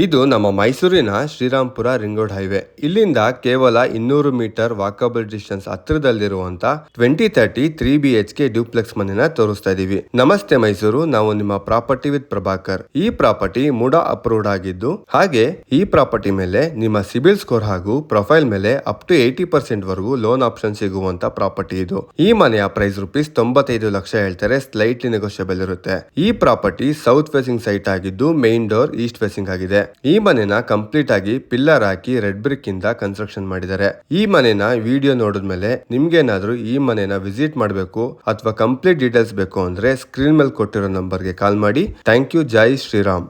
ಇದು ನಮ್ಮ ಮೈಸೂರಿನ ಶ್ರೀರಾಮ್ಪುರ ರಿಂಗ್ ರೋಡ್ ಹೈವೇ. ಇಲ್ಲಿಂದ ಕೇವಲ 200 ಮೀಟರ್ ವಾಕಬಲ್ ಡಿಸ್ಟೆನ್ಸ್ ಹತ್ತಿರದಲ್ಲಿರುವಂತ 2030 3BHK ಡ್ಯೂಪ್ಲೆಕ್ಸ್ ಮನೆನ ತೋರಿಸ್ತಾ ಇದೀವಿ. ನಮಸ್ತೆ ಮೈಸೂರು, ನಾವು ನಿಮ್ಮ ಪ್ರಾಪರ್ಟಿ ವಿತ್ ಪ್ರಭಾಕರ್. ಈ ಪ್ರಾಪರ್ಟಿ ಮೂಡಾ ಅಪ್ರೂವ್ಡ್ ಆಗಿದ್ದು, ಹಾಗೆ ಈ ಪ್ರಾಪರ್ಟಿ ಮೇಲೆ ನಿಮ್ಮ ಸಿಬಿಲ್ ಸ್ಕೋರ್ ಹಾಗೂ ಪ್ರೊಫೈಲ್ ಮೇಲೆ ಅಪ್ ಟು 80% ವರೆಗೂ ಲೋನ್ ಆಪ್ಷನ್ ಸಿಗುವಂತ ಪ್ರಾಪರ್ಟಿ ಇದು. ಈ ಮನೆಯ ಪ್ರೈಸ್ ₹95 ಲಕ್ಷ ಹೇಳ್ತಾರೆ, ಸ್ಲೈಟ್ಲಿ ನೆಗೋಷಿಯಬಲ್ ಇರುತ್ತೆ. ಈ ಪ್ರಾಪರ್ಟಿ ಸೌತ್ ಫೇಸಿಂಗ್ ಸೈಟ್ ಆಗಿದ್ದು, ಮೇನ್ ಡೋರ್ ಈಸ್ಟ್ ಫೇಸಿಂಗ್ ಆಗಿದೆ. ಈ ಮನೆನ ಕಂಪ್ಲೀಟ್ ಆಗಿ ಪಿಲ್ಲರ್ ಹಾಕಿ ರೆಡ್ ಬ್ರಿಕ್ ಇಂದ ಕನ್ಸ್ಟ್ರಕ್ಷನ್ ಮಾಡಿದ್ದಾರೆ. ಈ ಮನೆನ ವಿಡಿಯೋ ನೋಡಿದ್ಮೇಲೆ ನಿಮ್ಗೇನಾದ್ರೂ ಈ ಮನೆನ ವಿಸಿಟ್ ಮಾಡಬೇಕು ಅಥವಾ ಕಂಪ್ಲೀಟ್ ಡೀಟೇಲ್ಸ್ ಬೇಕು ಅಂದ್ರೆ ಸ್ಕ್ರೀನ್ ಮೇಲೆ ಕೊಟ್ಟಿರೋ ನಂಬರ್ಗೆ ಕಾಲ್ ಮಾಡಿ. Thank you. ಜೈ ಶ್ರೀರಾಮ್.